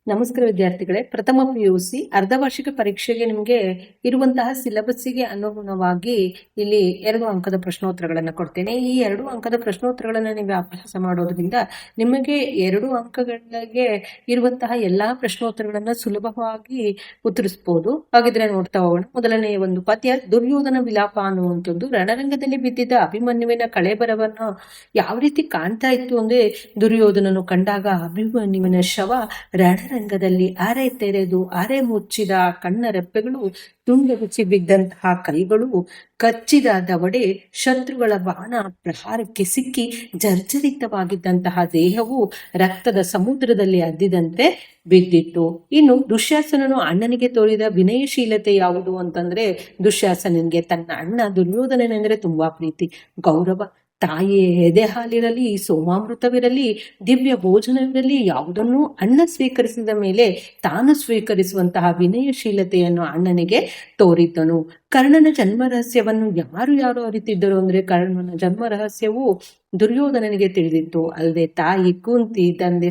ನಮಸ್ಕಾರ ವಿದ್ಯಾರ್ಥಿಗಳೇ, ಪ್ರಥಮ PUC ಅರ್ಧವಾರ್ಷಿಕ ಪರೀಕ್ಷೆಗೆ ನಿಮಗೆ ಇರುವಂತಹ ಸಿಲೆಬಸ್ಸಿಗೆ ಅನುಗುಣವಾಗಿ ಇಲ್ಲಿ 2 ಅಂಕದ ಪ್ರಶ್ನೋತ್ತರಗಳನ್ನು ಕೊಡ್ತೇನೆ. ಈ 2 ಅಂಕದ ಪ್ರಶ್ನೋತ್ತರಗಳನ್ನು ನೀವು ಅಭ್ಯಾಸ ಮಾಡೋದ್ರಿಂದ ನಿಮಗೆ 2 ಅಂಕಗಳಿಗೆ ಇರುವಂತಹ ಎಲ್ಲಾ ಪ್ರಶ್ನೋತ್ತರಗಳನ್ನ ಸುಲಭವಾಗಿ ಉತ್ತರಿಸಬಹುದು. ಹಾಗಿದ್ರೆ ನೋಡ್ತಾ ಹೋಗೋಣ. ಮೊದಲನೇ ಒಂದು ಪದ್ಯ, ದುರ್ಯೋಧನ ವಿಲಾಪ ಅನ್ನುವಂಥದ್ದು ರಣರಂಗದಲ್ಲಿ ಬಿದ್ದಿದ್ದ ಅಭಿಮನ್ಯುವಿನ ಕಳೇಬರವನ್ನು ಯಾವ ರೀತಿ ಕಾಣ್ತಾ ಇತ್ತು ಅಂದ್ರೆ, ದುರ್ಯೋಧನನು ಕಂಡಾಗ ಅಭಿಮನ್ಯುವಿನ ಶವ ರಣರಂಗದಲ್ಲಿ ಅರೆ ತೆರೆದು ಅರೆ ಮುಚ್ಚಿದ ಕಣ್ಣ ರೆಪ್ಪೆಗಳು, ತುಂಡಗುಚ್ಚಿ ಬಿದ್ದಂತಹ ಕೈಗಳು, ಕಚ್ಚಿದ ದವಡೆ, ಶತ್ರುಗಳ ಬಾಣ ಪ್ರಹಾರಕ್ಕೆ ಸಿಕ್ಕಿ ಜರ್ಜರಿತವಾಗಿದ್ದಂತಹ ದೇಹವು ರಕ್ತದ ಸಮುದ್ರದಲ್ಲಿ ಅದ್ದಿದಂತೆ ಬಿದ್ದಿತ್ತು. ಇನ್ನು ದುಶ್ಯಾಸನನು ಅಣ್ಣನಿಗೆ ತೋರಿದ ವಿನಯಶೀಲತೆ ಯಾವುದು ಅಂತಂದ್ರೆ, ದುಶ್ಯಾಸನನಿಗೆ ತನ್ನ ಅಣ್ಣ ದುರ್ಯೋಧನನೆಂದ್ರೆ ತುಂಬಾ ಪ್ರೀತಿ, ಗೌರವ. ತಾಯಿಯ ಎದೆ ಹಾಲಿರಲಿ, ಸೋಮಾಮೃತವಿರಲಿ, ದಿವ್ಯ ಭೋಜನವಿರಲಿ, ಯಾವುದನ್ನು ಅಣ್ಣ ಸ್ವೀಕರಿಸಿದ ಮೇಲೆ ತಾನು ಸ್ವೀಕರಿಸುವಂತಹ ವಿನಯಶೀಲತೆಯನ್ನು ಅಣ್ಣನಿಗೆ ತೋರಿದ್ದನು. ಕರ್ಣನ ಜನ್ಮ ರಹಸ್ಯವನ್ನು ಯಾರು ಅರಿತಿದ್ದರು ಅಂದ್ರೆ, ಕರ್ಣನ ಜನ್ಮ ರಹಸ್ಯವು ದುರ್ಯೋಧನನಿಗೆ ತಿಳಿದಿತ್ತು. ಅಲ್ಲದೆ ತಾಯಿ ಕುಂತಿ, ತಂದೆ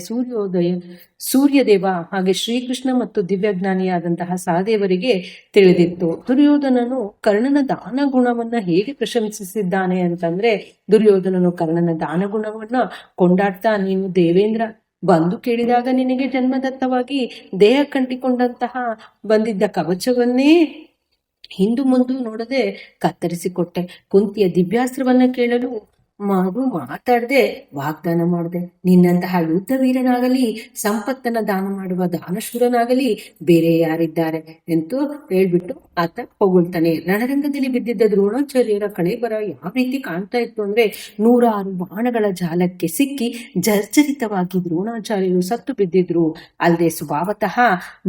ಸೂರ್ಯದೇವ, ಹಾಗೆ ಶ್ರೀಕೃಷ್ಣ ಮತ್ತು ದಿವ್ಯಜ್ಞಾನಿಯಾದಂತಹ ಸಹದೇವರಿಗೆ ತಿಳಿದಿತ್ತು. ದುರ್ಯೋಧನನು ಕರ್ಣನ ದಾನ ಗುಣವನ್ನ ಹೇಗೆ ಪ್ರಶಂಸಿಸಿದ್ದಾನೆ ಅಂತಂದ್ರೆ, ದುರ್ಯೋಧನನು ಕರ್ಣನ ದಾನ ಗುಣವನ್ನ ಕೊಂಡಾಡ್ತಾ, ನೀನು ದೇವೇಂದ್ರ ಬಂದು ಕೇಳಿದಾಗ ನಿನಗೆ ಜನ್ಮದತ್ತವಾಗಿ ದೇಹ ಕಂಟಿಕೊಂಡಂತಹ ಬಂದಿದ್ದ ಕವಚವನ್ನೇ ಹಿಂದು ಮುಂದು ನೋಡದೆ ಕತ್ತರಿಸಿಕೊಟ್ಟೆ. ಕುಂತಿಯ ದಿವ್ಯಾಸ್ತ್ರವನ್ನ ಕೇಳಲು ಮಗು ಮಾತಾಡದೆ ವಾಗ್ದಾನ ಮಾಡಿದೆ. ನಿನ್ನಂತಹ ಯುದ್ಧ ವೀರನಾಗಲಿ, ಸಂಪತ್ತನ್ನ ದಾನ ಮಾಡುವ ದಾನಶೂರನಾಗಲಿ ಬೇರೆ ಯಾರಿದ್ದಾರೆ ಎಂದು ಹೇಳ್ಬಿಟ್ಟು ಆತ ಹೊಗಳ್ತಾನೆ. ರಣರಂಗದಲ್ಲಿ ಬಿದ್ದಿದ್ದ ದ್ರೋಣಾಚಾರ್ಯರ ಕಳೇಬರ ಯಾವ ರೀತಿ ಕಾಣ್ತಾ ಇತ್ತು ಅಂದ್ರೆ, 106 ಬಾಣಗಳ ಜಾಲಕ್ಕೆ ಸಿಕ್ಕಿ ಜರ್ಜರಿತವಾಗಿ ದ್ರೋಣಾಚಾರ್ಯರು ಸತ್ತು ಬಿದ್ದಿದ್ರು. ಅಲ್ಲದೆ ಸ್ವಭಾವತಃ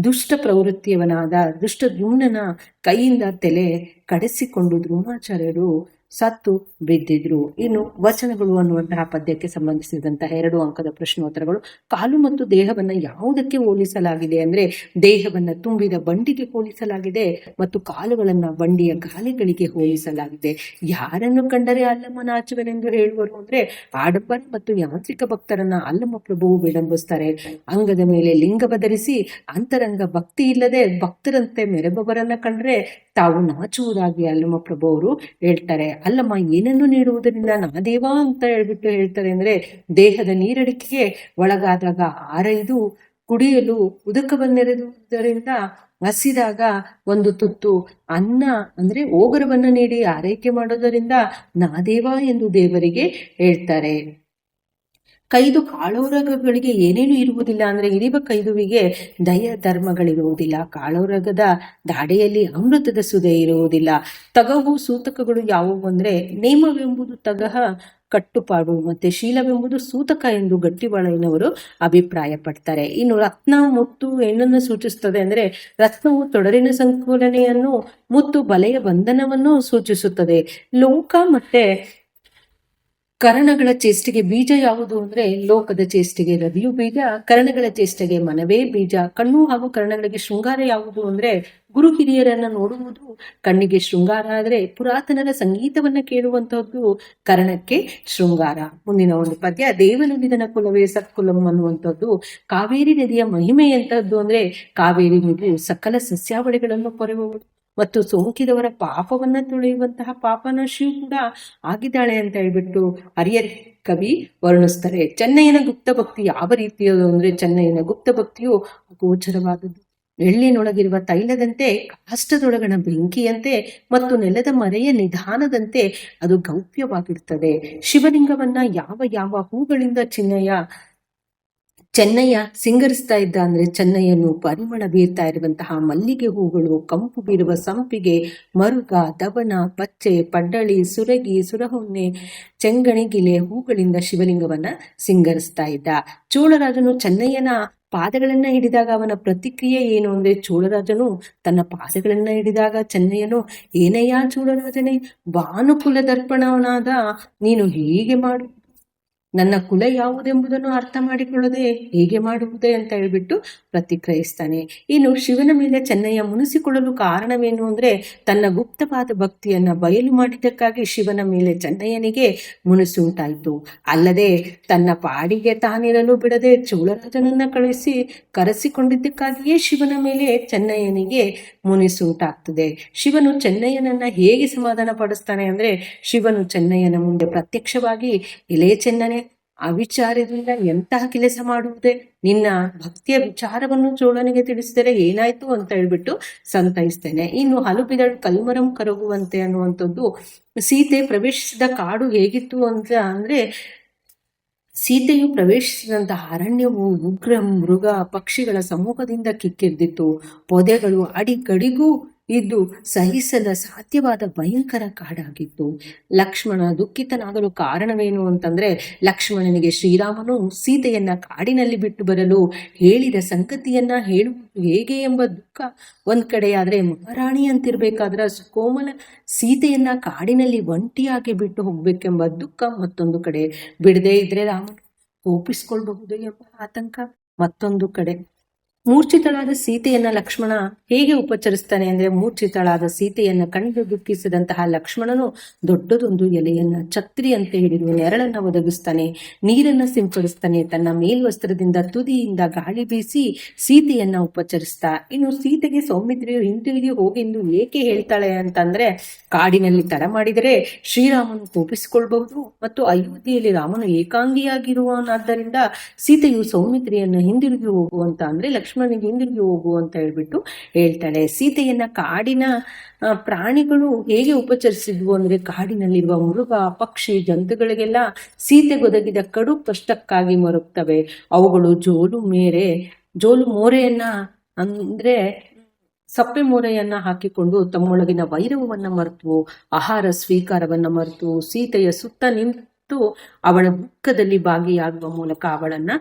ದುಷ್ಟ ಪ್ರವೃತ್ತಿಯವನಾದ ದುಷ್ಟದ್ಯುಮ್ನನ ಕೈಯಿಂದ ತಲೆ ಕಡಿಸಿಕೊಂಡು ದ್ರೋಣಾಚಾರ್ಯರು ಸತ್ತು ಬಿದ್ದಿದ್ರು. ಇನ್ನು ವಚನಗಳು ಅನ್ನುವಂತಹ ಪದ್ಯಕ್ಕೆ ಸಂಬಂಧಿಸಿದಂತಹ 2 ಅಂಕದ ಪ್ರಶ್ನೋತ್ತರಗಳು. ಕಾಲು ಮತ್ತು ದೇಹವನ್ನ ಯಾವುದಕ್ಕೆ ಹೋಲಿಸಲಾಗಿದೆ ಅಂದ್ರೆ, ದೇಹವನ್ನ ತುಂಬಿದ ಬಂಡಿಗೆ ಹೋಲಿಸಲಾಗಿದೆ ಮತ್ತು ಕಾಲುಗಳನ್ನ ಬಂಡಿಯ ಗಾಲಿಗಳಿಗೆ ಹೋಲಿಸಲಾಗಿದೆ. ಯಾರನ್ನು ಕಂಡರೆ ಅಲ್ಲಮ್ಮ ನಾಚುವೆನೆಂದು ಹೇಳುವರು ಅಂದ್ರೆ, ಆಡಂಬರ ಮತ್ತು ಯಾಂತ್ರಿಕ ಭಕ್ತರನ್ನ ಅಲ್ಲಮ್ಮ ಪ್ರಭುವು ವಿಡಂಬಿಸ್ತಾರೆ. ಅಂಗದ ಮೇಲೆ ಲಿಂಗವ ಧರಿಸಿ ಅಂತರಂಗ ಭಕ್ತಿ ಇಲ್ಲದೆ ಭಕ್ತರಂತೆ ಮೆರೆಬವರನ್ನ ಕಂಡ್ರೆ ತಾವು ನಾಚುವುದಾಗಿ ಅಲ್ಲಮ್ಮ ಪ್ರಭು ಅವರು ಹೇಳ್ತಾರೆ. ಅಲ್ಲಮ್ಮ ಏನನ್ನು ನೀಡುವುದರಿಂದ ನಾದೇವ ಅಂತ ಹೇಳ್ತಾರೆ ಅಂದ್ರೆ, ದೇಹದ ನೀರಡಿಕೆಗೆ ಒಳಗಾದಾಗ ಆರೈದು ಕುಡಿಯಲು ಉದಕವನ್ನೆರೆದುದರಿಂದ ಹಸಿದಾಗ ಒಂದು ತುತ್ತು ಅನ್ನ ಅಂದ್ರೆ ಓಗರವನ್ನ ನೀಡಿ ಆರೈಕೆ ಮಾಡೋದರಿಂದ ನಾದೇವ ಎಂದು ದೇವರಿಗೆ ಹೇಳ್ತಾರೆ. ಕೈದು ಕಾಳೋರಗಗಳಿಗೆ ಏನೇನು ಇರುವುದಿಲ್ಲ ಅಂದ್ರೆ, ಇರಿವ ಕೈದುವಿಗೆ ದಯ ಧರ್ಮಗಳಿರುವುದಿಲ್ಲ. ಕಾಳೋರಗದ ದಾಡೆಯಲ್ಲಿ ಅಮೃತದ ಸುದೆ ಇರುವುದಿಲ್ಲ. ತಗವು ಸೂತಕಗಳು ಯಾವುವು ಅಂದ್ರೆ, ನೇಮವೆಂಬುದು ತಗಹ ಕಟ್ಟುಪಾಡು ಮತ್ತೆ ಶೀಲವೆಂಬುದು ಸೂತಕ ಎಂದು ಗಟ್ಟಿಬಾಳಿನವರು ಅಭಿಪ್ರಾಯ ಪಡ್ತಾರೆ. ಇನ್ನು ರತ್ನ ಮುತ್ತು ಏನನ್ನು ಸೂಚಿಸುತ್ತದೆ ಅಂದ್ರೆ, ರತ್ನವು ತೊಡರಿನ ಸಂಕುಲನೆಯನ್ನು, ಮುತ್ತು ಬಲೆಯ ಬಂಧನವನ್ನು ಸೂಚಿಸುತ್ತದೆ. ಲೋಕ ಮತ್ತೆ ಕರಣಗಳ ಚೇಷ್ಟೆಗೆ ಬೀಜ ಯಾವುದು ಅಂದ್ರೆ, ಲೋಕದ ಚೇಷ್ಟೆಗೆ ರವಿಯು ಬೀಜ, ಕರ್ಣಗಳ ಚೇಷ್ಟೆಗೆ ಮನವೇ ಬೀಜ. ಕಣ್ಣು ಹಾಗೂ ಕರ್ಣಗಳಿಗೆ ಶೃಂಗಾರ ಯಾವುದು ಅಂದ್ರೆ, ಗುರು ಹಿರಿಯರನ್ನ ನೋಡುವುದು ಕಣ್ಣಿಗೆ ಶೃಂಗಾರ ಆದ್ರೆ, ಪುರಾತನರ ಸಂಗೀತವನ್ನ ಕೇಳುವಂತಹದ್ದು ಕರ್ಣಕ್ಕೆ ಶೃಂಗಾರ. ಮುಂದಿನ ಒಂದು ಪದ್ಯ, ದೇವನುಲಿದನ ಕುಲವೇ ಸತ್ಕುಲಂ ಅನ್ನುವಂಥದ್ದು ಕಾವೇರಿ ನದಿಯ ಮಹಿಮೆ ಎಂತಹದ್ದು ಅಂದ್ರೆ, ಕಾವೇರಿ ನದಿಯು ಸಕಲ ಸಸ್ಯಾವಳಿಗಳನ್ನು ಕೊರೆಯುವವಳು ಮತ್ತು ಸೋಂಕಿದವರ ಪಾಪವನ್ನ ತುಳಿಯುವಂತಹ ಪಾಪನಾಶಿಯು ಕೂಡ ಆಗಿದ್ದಾಳೆ ಅಂತ ಹೇಳ್ಬಿಟ್ಟು ಹರಿಹರ ಕವಿ ವರ್ಣಿಸ್ತಾರೆ. ಚೆನ್ನಯ್ಯನ ಗುಪ್ತ ಭಕ್ತಿ ಯಾವ ರೀತಿಯದು ಅಂದ್ರೆ, ಚೆನ್ನಯ್ಯನ ಗುಪ್ತ ಭಕ್ತಿಯು ಗೋಚರವಾದದ್ದು. ಎಳ್ಳಿನೊಳಗಿರುವ ತೈಲದಂತೆ, ಕಾಷ್ಟದೊಳಗಣ ಬೆಂಕಿಯಂತೆ ಮತ್ತು ನೆಲದ ಮರೆಯ ನಿಧಾನದಂತೆ ಅದು ಗೌಪ್ಯವಾಗಿರ್ತದೆ. ಶಿವಲಿಂಗವನ್ನ ಯಾವ ಯಾವ ಹೂಗಳಿಂದ ಚೆನ್ನಯ್ಯ ಸಿಂಗರಿಸ್ತಾ ಇದ್ದ ಅಂದ್ರೆ, ಚೆನ್ನಯ್ಯನು ಪರಿಮಳ ಬೀರ್ತಾ ಇರುವಂತಹ ಮಲ್ಲಿಗೆ ಹೂಗಳು, ಕಂಪು ಬೀರುವ ಸಂಪಿಗೆ, ಮರುಗ, ದವನ, ಪಚ್ಚೆ, ಪಡ್ಡಳಿ, ಸುರಗಿ, ಸುರಹೊನ್ನೆ, ಚೆಂಗಣಿಗಿಲೆ ಹೂಗಳಿಂದ ಶಿವಲಿಂಗವನ್ನ ಸಿಂಗರಿಸ್ತಾ ಇದ್ದ. ಚೋಳರಾಜನು ಚೆನ್ನಯ್ಯನ ಪಾದಗಳನ್ನ ಹಿಡಿದಾಗ ಅವನ ಪ್ರತಿಕ್ರಿಯೆ ಏನು ಅಂದ್ರೆ, ಚೋಳರಾಜನು ತನ್ನ ಪಾದಗಳನ್ನ ಹಿಡಿದಾಗ ಚೆನ್ನಯ್ಯನು, ಏನಯ್ಯ ಚೋಳರಾಜನೇ, ಭಾನುಕುಲ ದರ್ಪಣವನಾದ ನೀನು ಹೀಗೆ ಮಾಡು ನನ್ನ ಕುಲ ಯಾವುದೆಂಬುದನ್ನು ಅರ್ಥ ಮಾಡಿಕೊಳ್ಳದೆ ಹೇಗೆ ಮಾಡುವುದೇ ಅಂತ ಹೇಳ್ಬಿಟ್ಟು ಪ್ರತಿಕ್ರಿಯಿಸ್ತಾನೆ. ಇನ್ನು ಶಿವನ ಮೇಲೆ ಚೆನ್ನಯ್ಯ ಮುನಿಸಿಕೊಳ್ಳಲು ಕಾರಣವೇನು ಅಂದ್ರೆ ತನ್ನ ಗುಪ್ತವಾದ ಭಕ್ತಿಯನ್ನ ಬಯಲು ಮಾಡಿದ್ದಕ್ಕಾಗಿ ಶಿವನ ಮೇಲೆ ಚೆನ್ನಯ್ಯನಿಗೆ ಮುನಿಸು ಉಂಟಾಯಿತು. ಅಲ್ಲದೆ ತನ್ನ ಪಾಡಿಗೆ ತಾನಿರಲು ಬಿಡದೆ ಚೋಳರಾಜನನ್ನ ಕರೆಸಿಕೊಂಡಿದ್ದಕ್ಕಾಗಿಯೇ ಶಿವನ ಮೇಲೆ ಚೆನ್ನಯ್ಯನಿಗೆ ಮುನಿಸು ಉಂಟಾಗ್ತದೆ. ಶಿವನು ಚೆನ್ನಯ್ಯನನ್ನ ಹೇಗೆ ಸಮಾಧಾನ ಪಡಿಸ್ತಾನೆ ಅಂದ್ರೆ ಶಿವನು ಚೆನ್ನಯ್ಯನ ಮುಂದೆ ಪ್ರತ್ಯಕ್ಷವಾಗಿ ಎಲೆ ಚೆನ್ನನೆ, ಅವಿಚಾರದಿಂದ ಎಂತಹ ಕೆಲಸ ಮಾಡುವುದೇ, ನಿನ್ನ ಭಕ್ತಿಯ ವಿಚಾರವನ್ನು ಚೋಳನಿಗೆ ತಿಳಿಸಿದರೆ ಏನಾಯ್ತು ಅಂತ ಹೇಳ್ಬಿಟ್ಟು ಸಂತೈಸ್ತೇನೆ. ಇನ್ನು ಹಲುಬಿದಳು ಕಲ್ಮರಂ ಕರಗುವಂತೆ ಅನ್ನುವಂಥದ್ದು ಸೀತೆ ಪ್ರವೇಶಿಸಿದ ಕಾಡು ಹೇಗಿತ್ತು ಅಂತ ಅಂದ್ರೆ ಸೀತೆಯು ಪ್ರವೇಶಿಸಿದಂತಹ ಅರಣ್ಯವು ಉಗ್ರ ಮೃಗ ಪಕ್ಷಿಗಳ ಸಮೂಹದಿಂದ ಕಿಕ್ಕಿರ್ದಿತ್ತು. ಪೊದೆಗಳು ಅಡಿಗಡಿಗೂ ಇದ್ದು ಸಹಿಸದ ಸಾಧ್ಯವಾದ ಭಯಂಕರ ಕಾಡಾಗಿತ್ತು. ಲಕ್ಷ್ಮಣ ದುಃಖಿತನಾಗಲು ಕಾರಣವೇನು ಅಂತಂದ್ರೆ ಲಕ್ಷ್ಮಣನಿಗೆ ಶ್ರೀರಾಮನು ಸೀತೆಯನ್ನ ಕಾಡಿನಲ್ಲಿ ಬಿಟ್ಟು ಬರಲು ಹೇಳಿದ ಸಂಗತಿಯನ್ನ ಹೇಳುವುದು ಹೇಗೆ ಎಂಬ ದುಃಖ ಒಂದ್ ಕಡೆ ಆದ್ರೆ, ಮಹಾರಾಣಿ ಅಂತಿರ್ಬೇಕಾದ್ರ ಕೋಮಲ ಸೀತೆಯನ್ನ ಕಾಡಿನಲ್ಲಿ ಒಂಟಿಯಾಗಿ ಬಿಟ್ಟು ಹೋಗ್ಬೇಕೆಂಬ ದುಃಖ ಮತ್ತೊಂದು ಕಡೆ, ಬಿಡದೇ ಇದ್ರೆ ರಾಮನು ಕೋಪಿಸ್ಕೊಳ್ಬಹುದು ಎಂಬ ಆತಂಕ ಮತ್ತೊಂದು ಕಡೆ. ಮೂರ್ಛಿತಳಾದ ಸೀತೆಯನ್ನ ಲಕ್ಷ್ಮಣ ಹೇಗೆ ಉಪಚರಿಸ್ತಾನೆ ಅಂದ್ರೆ, ಮೂರ್ಛಿತಳಾದ ಸೀತೆಯನ್ನ ಕಂಡು ದುಃಖಿಸಿದಂತಹ ಲಕ್ಷ್ಮಣನು ದೊಡ್ಡದೊಂದು ಎಲೆಯನ್ನ ಛತ್ರಿಯಂತೆ ಹಿಡಿದು ನೆರಳನ್ನ ಒದಗಿಸ್ತಾನೆ, ನೀರನ್ನ ಸಿಂಪಡಿಸ್ತಾನೆ, ತನ್ನ ಮೇಲ್ವಸ್ತ್ರದಿಂದ ತುದಿಯಿಂದ ಗಾಳಿ ಬೀಸಿ ಸೀತೆಯನ್ನ ಉಪಚರಿಸ್ತಾ. ಇನ್ನು ಸೀತೆಗೆ ಸೌಮಿತ್ರಿಯು ಹಿಂತಿರುಗಿ ಹೋಗೆಂದು ಏಕೆ ಹೇಳ್ತಾಳೆ ಅಂತಂದ್ರೆ, ಕಾಡಿನಲ್ಲಿ ತಡ ಮಾಡಿದರೆ ಶ್ರೀರಾಮನು ಕೋಪಿಸಿಕೊಳ್ಬಹುದು ಮತ್ತು ಅಯೋಧ್ಯೆಯಲ್ಲಿ ರಾಮನು ಏಕಾಂಗಿಯಾಗಿರುವನಾದ್ದರಿಂದ ಸೀತೆಯು ಸೌಮಿತ್ರಿಯನ್ನ ಹಿಂದಿರುಗಿ ಹೋಗುವಂತ ಅಂದ್ರೆ ಲಕ್ಷ್ಮಣನಿಗೆ ಹಿಂದಿರುಗಿ ಹೋಗು ಅಂತ ಹೇಳ್ಬಿಟ್ಟು ಹೇಳ್ತಾಳೆ. ಸೀತೆಯನ್ನ ಕಾಡಿನ ಪ್ರಾಣಿಗಳು ಹೇಗೆ ಉಪಚರಿಸಿದ್ವು ಅಂದ್ರೆ, ಕಾಡಿನಲ್ಲಿರುವ ಮೃಗ ಪಕ್ಷಿ ಜಂತುಗಳಿಗೆಲ್ಲ ಸೀತೆಗೊದಗಿದ ಕಡು ಕಷ್ಟಕ್ಕಾಗಿ ಮರುಗ್ತವೆ. ಅವುಗಳು ಜೋಲು ಮೋರೆಯನ್ನ ಅಂದ್ರೆ ಸಪ್ಪೆ ಮೋರೆಯನ್ನ ಹಾಕಿಕೊಂಡು ತಮ್ಮೊಳಗಿನ ವೈರವನ್ನ ಮರೆತು ಆಹಾರ ಸ್ವೀಕಾರವನ್ನ ಮರೆತು ಸೀತೆಯ ಸುತ್ತ ನಿಂತು ಅವಳ ದುಃಖದಲ್ಲಿ ಭಾಗಿಯಾಗುವ ಮೂಲಕ ಅವಳನ್ನ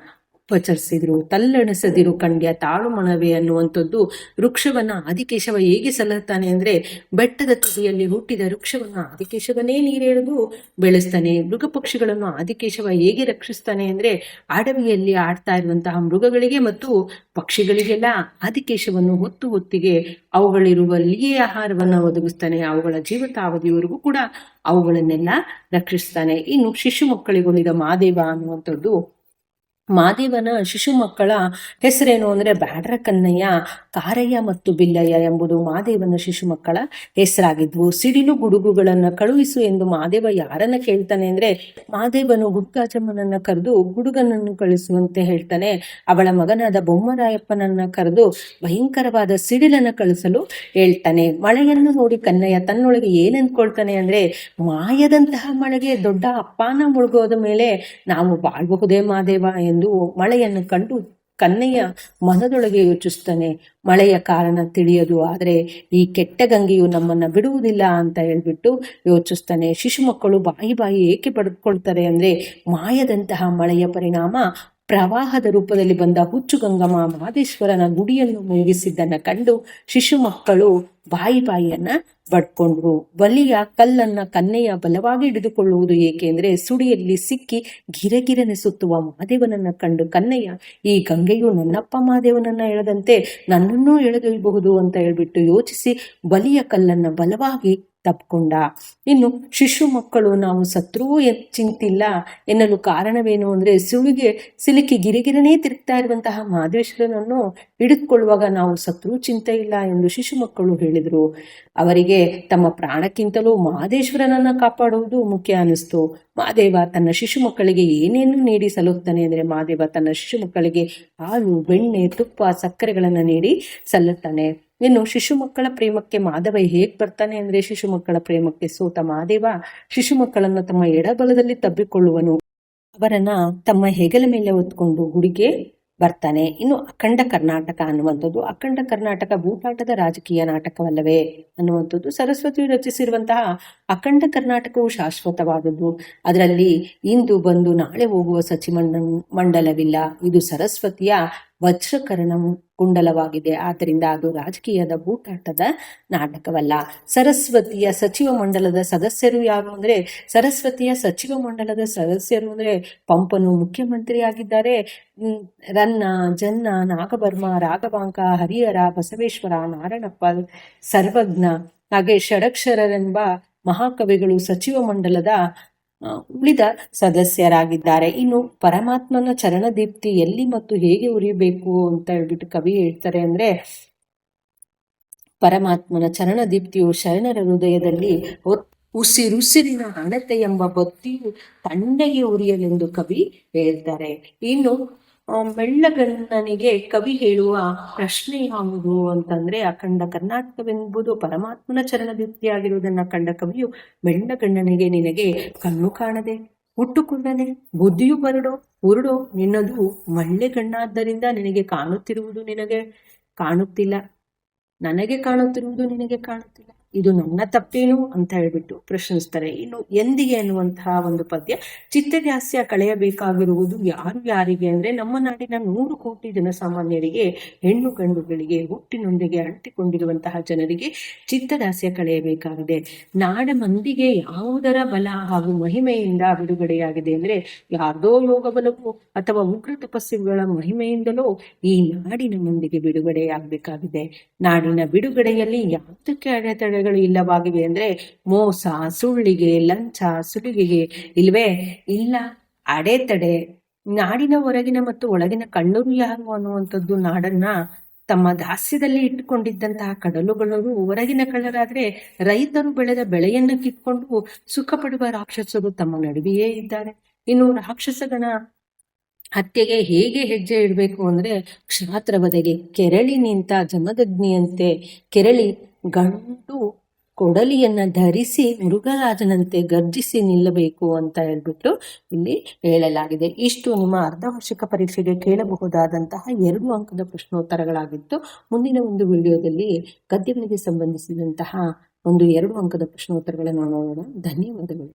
ಉಪಚರಿಸಿದ್ರು. ತಲ್ಲಣಿಸದಿರು ಕಂಡ್ಯ ತಾಳು ಮಣವೆ ಅನ್ನುವಂಥದ್ದು ವೃಕ್ಷವನ್ನ ಆದಿಕೇಶವ ಹೇಗೆ ಸಲಹುತ್ತಾನೆ ಅಂದ್ರೆ, ಬೆಟ್ಟದ ತುದಿಯಲ್ಲಿ ಹುಟ್ಟಿದ ವೃಕ್ಷವನ್ನ ಆದಿಕೇಶವನೇ ನೀರೆಳೆದು ಬೆಳೆಸ್ತಾನೆ. ಮೃಗ ಪಕ್ಷಿಗಳನ್ನು ಆದಿಕೇಶವ ಹೇಗೆ ರಕ್ಷಿಸ್ತಾನೆ ಅಂದ್ರೆ, ಅಡವಿಯಲ್ಲಿ ಆಡ್ತಾ ಇರುವಂತಹ ಮೃಗಗಳಿಗೆ ಮತ್ತು ಪಕ್ಷಿಗಳಿಗೆಲ್ಲ ಆದಿಕೇಶವನ್ನು ಹೊತ್ತಿಗೆ ಅವುಗಳಿರುವಲ್ಲಿಯೇ ಆಹಾರವನ್ನ ಒದಗಿಸ್ತಾನೆ. ಅವುಗಳ ಜೀವಿತಾವಧಿಯವರೆಗೂ ಕೂಡ ಅವುಗಳನ್ನೆಲ್ಲ ರಕ್ಷಿಸ್ತಾನೆ. ಇನ್ನು ಶಿಶು ಮಕ್ಕಳಿಗೊಲಿದ ಮಾದೇವ ಅನ್ನುವಂಥದ್ದು, ಮಾದೇವನ ಶಿಶು ಮಕ್ಕಳ ಹೆಸರೇನು ಅಂದ್ರೆ ಬ್ಯಾಡ್ರ ಕನ್ನಯ್ಯ, ಕಾರಯ್ಯ ಮತ್ತು ಬಿಲ್ಲಯ್ಯ ಎಂಬುದು ಮಾದೇವನ ಶಿಶು ಮಕ್ಕಳ ಹೆಸರಾಗಿದ್ವು. ಸಿಡಿಲು ಗುಡುಗುಗಳನ್ನ ಕಳುಹಿಸು ಎಂದು ಮಾದೇವ ಯಾರನ್ನ ಕೇಳ್ತಾನೆ ಅಂದ್ರೆ, ಮಾದೇವನು ಗುಡ್ಗಾಜಮ್ಮನನ್ನ ಕರೆದು ಗುಡುಗನನ್ನು ಕಳಿಸುವಂತೆ ಹೇಳ್ತಾನೆ. ಅವಳ ಮಗನಾದ ಬೊಮ್ಮರಾಯಪ್ಪನನ್ನ ಕರೆದು ಭಯಂಕರವಾದ ಸಿಡಿಲನ್ನ ಕಳಿಸಲು ಹೇಳ್ತಾನೆ. ಮಳೆಯನ್ನು ನೋಡಿ ಕನ್ನಯ್ಯ ತನ್ನೊಳಗೆ ಏನಂದ್ಕೊಳ್ತಾನೆ ಅಂದ್ರೆ, ಮಾಯದಂತಹ ಮಳೆಗೆ ದೊಡ್ಡ ಅಪ್ಪಾನ ಮುಳುಗೋದ ಮೇಲೆ ನಾವು ಬಾಳ್ಬಹುದೇ ಮಾದೇವ ಎಂದು ಮಳೆಯನ್ನು ಕಂಡು ಕನ್ನಯ್ಯ ಮನದೊಳಗೆ ಯೋಚಿಸ್ತಾನೆ. ಮಳೆಯ ಕಾರಣ ತಿಳಿಯದು, ಆದರೆ ಈ ಕೆಟ್ಟ ಗಂಗೆಯು ನಮ್ಮನ್ನ ಬಿಡುವುದಿಲ್ಲ ಅಂತ ಹೇಳ್ಬಿಟ್ಟು ಯೋಚಿಸ್ತಾನೆ. ಶಿಶು ಮಕ್ಕಳು ಬಾಯಿ ಏಕೆ ಪಡೆದುಕೊಳ್ತಾರೆ ಅಂದ್ರೆ, ಮಾಯದಂತಹ ಮಳೆಯ ಪರಿಣಾಮ ಪ್ರವಾಹದ ರೂಪದಲ್ಲಿ ಬಂದ ಹುಚ್ಚು ಗಂಗಮ್ಮ ಮಹದೇಶ್ವರನ ಗುಡಿಯನ್ನು ಮುಗಿಸಿದ್ದನ್ನ ಕಂಡು ಶಿಶು ಮಕ್ಕಳು ಬಾಯಿಯನ್ನ ಬಡ್ಕೊಂಡ್ರು. ಬಲಿಯ ಕಲ್ಲನ್ನ ಕನ್ನಯ್ಯ ಬಲವಾಗಿ ಹಿಡಿದುಕೊಳ್ಳುವುದು ಏಕೆಂದ್ರೆ, ಸುಡಿಯಲ್ಲಿ ಸಿಕ್ಕಿ ಗಿರಗಿರನೆ ಸುತ್ತುವ ಮಾದೇವನನ್ನ ಕಂಡು ಕನ್ನಯ್ಯ, ಈ ಗಂಗೆಯು ನನ್ನಪ್ಪ ಮಾದೇವನನ್ನ ಎಳೆದಂತೆ ನನ್ನನ್ನೂ ಎಳೆದೊಯ್ಯಬಹುದು ಅಂತ ಹೇಳ್ಬಿಟ್ಟು ಯೋಚಿಸಿ ಬಲಿಯ ಕಲ್ಲನ್ನ ಬಲವಾಗಿ ತಪ್ಕೊಂಡ. ಇನ್ನು ಶಿಶು ಮಕ್ಕಳು ನಾವು ಸತ್ರೂ ಚಿಂತಿಲ್ಲ ಎನ್ನಲು ಕಾರಣವೇನು ಅಂದ್ರೆ, ಸಿಲುಕಿ ಗಿರಿಗಿರನೇ ತಿರುಗ್ತಾ ಇರುವಂತಹ ಮಹದೇಶ್ವರನನ್ನು ಹಿಡಿದುಕೊಳ್ಳುವಾಗ ನಾವು ಸತ್ರೂ ಚಿಂತೆ ಇಲ್ಲ ಎಂದು ಶಿಶು ಮಕ್ಕಳು ಹೇಳಿದ್ರು. ಅವರಿಗೆ ತಮ್ಮ ಪ್ರಾಣಕ್ಕಿಂತಲೂ ಮಹದೇಶ್ವರನನ್ನ ಕಾಪಾಡುವುದು ಮುಖ್ಯ ಅನಿಸ್ತು. ಮಹಾದೇವ ತನ್ನ ಶಿಶು ಮಕ್ಕಳಿಗೆ ಏನೇನು ನೀಡಿ ಸಲ್ಲುತ್ತಾನೆ ಅಂದ್ರೆ, ಮಹಾದೇವ ತನ್ನ ಶಿಶು ಮಕ್ಕಳಿಗೆ ಹಾಲು ಬೆಣ್ಣೆ ತುಪ್ಪ ಸಕ್ಕರೆಗಳನ್ನ ನೀಡಿ ಸಲ್ಲುತ್ತಾನೆ. ಇನ್ನು ಶಿಶು ಮಕ್ಕಳ ಪ್ರೇಮಕ್ಕೆ ಮಾಧವ ಹೇಗ್ ಬರ್ತಾನೆ ಅಂದ್ರೆ, ಶಿಶು ಮಕ್ಕಳ ಪ್ರೇಮಕ್ಕೆ ಸೋತ ಮಹಾದೇವ ಶಿಶು ಮಕ್ಕಳನ್ನ ತಮ್ಮ ಎಡಬಲದಲ್ಲಿ ತಬ್ಬಿಕೊಳ್ಳುವನು. ಅವರನ್ನ ತಮ್ಮ ಹೆಗಲ ಮೇಲೆ ಹೊತ್ಕೊಂಡು ಗುಡಿಗೆ ಬರ್ತಾನೆ. ಇನ್ನು ಅಖಂಡ ಕರ್ನಾಟಕ ಅನ್ನುವಂಥದ್ದು, ಅಖಂಡ ಕರ್ನಾಟಕ ಬೂಟಾಟದ ರಾಜಕೀಯ ನಾಟಕವಲ್ಲವೇ ಅನ್ನುವಂಥದ್ದು. ಸರಸ್ವತಿ ರಚಿಸಿರುವಂತಹ ಅಖಂಡ ಕರ್ನಾಟಕವು ಶಾಶ್ವತವಾದದ್ದು. ಅದರಲ್ಲಿ ಇಂದು ಬಂದು ನಾಳೆ ಹೋಗುವ ಸಚಿವ ಮಂಡಲವಿಲ್ಲ. ಇದು ಸರಸ್ವತಿಯ ವಜ್ರಕರ್ಣ ಕುಂಡಲವಾಗಿದೆ. ಆದ್ದರಿಂದ ಅದು ರಾಜಕೀಯದ ಬೂಟಾಟದ ನಾಟಕವಲ್ಲ. ಸರಸ್ವತಿಯ ಸಚಿವ ಮಂಡಲದ ಸದಸ್ಯರು ಯಾರು ಅಂದ್ರೆ, ಸರಸ್ವತಿಯ ಸಚಿವ ಮಂಡಲದ ಸದಸ್ಯರು ಅಂದ್ರೆ ಪಂಪನು ಮುಖ್ಯಮಂತ್ರಿಯಾಗಿದ್ದಾರೆ. ರನ್ನ, ಜನ್ನ, ನಾಗಬರ್ಮ, ರಾಘವಾಂಕ, ಹರಿಹರ, ಬಸವೇಶ್ವರ, ನಾರಾಯಣಪ್ಪ, ಸರ್ವಜ್ಞ ಹಾಗೆ ಷಡಕ್ಷರರೆಂಬ ಮಹಾಕವಿಗಳು ಸಚಿವ ಮಂಡಲದ ಉಳಿದ ಸದಸ್ಯರಾಗಿದ್ದಾರೆ. ಇನ್ನು ಪರಮಾತ್ಮನ ಚರಣದೀಪ್ತಿ ಎಲ್ಲಿ ಮತ್ತು ಹೇಗೆ ಉರಿಬೇಕು ಅಂತ ಹೇಳ್ಬಿಟ್ಟು ಕವಿ ಹೇಳ್ತಾರೆ ಅಂದ್ರೆ, ಪರಮಾತ್ಮನ ಚರಣದೀಪ್ತಿಯು ಶರಣರ ಹೃದಯದಲ್ಲಿ ಉಸಿರುಸಿರಿನ ಹಣತೆ ಎಂಬ ಬತ್ತಿಯು ತಣ್ಣಗೆ ಉರಿಯಲೆಂದು ಕವಿ ಹೇಳ್ತಾರೆ. ಇನ್ನು ಮೆಳ್ಳಗಣ್ಣನಿಗೆ ಕವಿ ಹೇಳುವ ಪ್ರಶ್ನೆ ಯಾವುದು ಅಂತಂದ್ರೆ, ಅಖಂಡ ಕರ್ನಾಟಕವೆಂಬುದು ಪರಮಾತ್ಮನ ಚರಣದೀಪ್ತಿಯಾಗಿರುವುದನ್ನ ಕಂಡ ಕವಿಯು ಮೆಳ್ಳಗಣ್ಣನಿಗೆ, ನಿನಗೆ ಕಣ್ಣು ಕಾಣದೆ, ಹುಟ್ಟುಕೊಂಡನೆ, ಬುದ್ಧಿಯು ಉರುಡೋ, ನಿನ್ನದು ಮಳ್ಳೆಗಣ್ಣಾದ್ದರಿಂದ ನಿನಗೆ ಕಾಣುತ್ತಿರುವುದು ನಿನಗೆ ಕಾಣುತ್ತಿಲ್ಲ, ನನಗೆ ಕಾಣುತ್ತಿರುವುದು ನಿನಗೆ ಕಾಣುತ್ತಿಲ್ಲ, ಇದು ನನ್ನ ತಪ್ಪೇನು ಅಂತ ಹೇಳ್ಬಿಟ್ಟು ಪ್ರಶ್ನಿಸ್ತಾರೆ. ಇನ್ನು ಎಂದಿಗೆ ಅನ್ನುವಂತಹ ಒಂದು ಪದ್ಯ, ಚಿತ್ತದಾಸ್ಯ ಕಳೆಯಬೇಕಾಗಿರುವುದು ಯಾರಿಗೆ ಅಂದ್ರೆ, ನಮ್ಮ ನಾಡಿನ 100 ಕೋಟಿ ಜನಸಾಮಾನ್ಯರಿಗೆ, ಹೆಣ್ಣು ಗಂಡುಗಳಿಗೆ, ಹುಟ್ಟಿನೊಂದಿಗೆ ಅಂಟಿಕೊಂಡಿರುವಂತಹ ಜನರಿಗೆ ಚಿತ್ತದಾಸ್ಯ ಕಳೆಯಬೇಕಾಗಿದೆ. ನಾಡ ಮಂದಿಗೆ ಯಾವುದರ ಬಲ ಹಾಗೂ ಮಹಿಮೆಯಿಂದ ಬಿಡುಗಡೆಯಾಗಿದೆ ಅಂದ್ರೆ, ಯಾರ್ದೋ ಯೋಗ ಬಲವೋ ಅಥವಾ ಉಗ್ರ ತಪಸ್ಸುಗಳ ಮಹಿಮೆಯಿಂದಲೋ ಈ ನಾಡಿನ ಮಂದಿಗೆ ಬಿಡುಗಡೆಯಾಗಬೇಕಾಗಿದೆ. ನಾಡಿನ ಬಿಡುಗಡೆಯಲ್ಲಿ ಯಾವುದಕ್ಕೆ ಅಡೆತಡೆಗಳು ಇಲ್ಲವಾಗಿವೆ ಅಂದ್ರೆ, ಮೋಸ, ಸುಳ್ಳಿಗೆ, ಲಂಚ, ಸುಲಿಗೆಗೆ ಇಲ್ವೇ ಇಲ್ಲ ಅಡೆತಡೆ. ನಾಡಿನ ಹೊರಗಿನ ಮತ್ತು ಒಳಗಿನ ಕಳ್ಳರು ಯಾರು ಅನ್ನುವಂಥದ್ದು, ನಾಡನ್ನ ತಮ್ಮ ದಾಸ್ಯದಲ್ಲಿ ಇಟ್ಟುಕೊಂಡಿದ್ದಂತಹ ಕಡಲುಗಳು ಹೊರಗಿನ ಕಳ್ಳರಾದ್ರೆ, ರೈತರು ಬೆಳೆದ ಬೆಳೆಯನ್ನು ಕಿತ್ಕೊಂಡು ಸುಖ ಪಡುವ ರಾಕ್ಷಸರು ತಮ್ಮ ನಡುವೆಯೇ ಇದ್ದಾರೆ. ಇನ್ನು ರಾಕ್ಷಸಗಣ ಹತ್ಯೆಗೆ ಹೇಗೆ ಹೆಜ್ಜೆ ಇಡಬೇಕು ಅಂದ್ರೆ, ಕ್ಷಾತ್ರವಧೆಗೆ ಕೆರಳಿ ನಿಂತ ಜಮದಗ್ನಿಯಂತೆ ಕೆರಳಿ ಗಂಡು ಕೊಡಲಿಯನ್ನ ಧರಿಸಿ ಮೃಗರಾಜನಂತೆ ಗರ್ಜಿಸಿ ನಿಲ್ಲಬೇಕು ಅಂತ ಹೇಳ್ಬಿಟ್ಟು ಇಲ್ಲಿ ಹೇಳಲಾಗಿದೆ. ಇಷ್ಟು ನಿಮ್ಮ ಅರ್ಧವಾರ್ಷಿಕ ಪರೀಕ್ಷೆಗೆ ಕೇಳಬಹುದಾದಂತಹ 2 ಅಂಕದ ಪ್ರಶ್ನೋತ್ತರಗಳಾಗಿತ್ತು. ಮುಂದಿನ ಒಂದು ವಿಡಿಯೋದಲ್ಲಿ ಗದ್ಯಗಳಿಗೆ ಸಂಬಂಧಿಸಿದಂತಹ ಒಂದು 2 ಅಂಕದ ಪ್ರಶ್ನೋತ್ತರಗಳನ್ನು ನೋಡೋಣ. ಧನ್ಯವಾದಗಳು.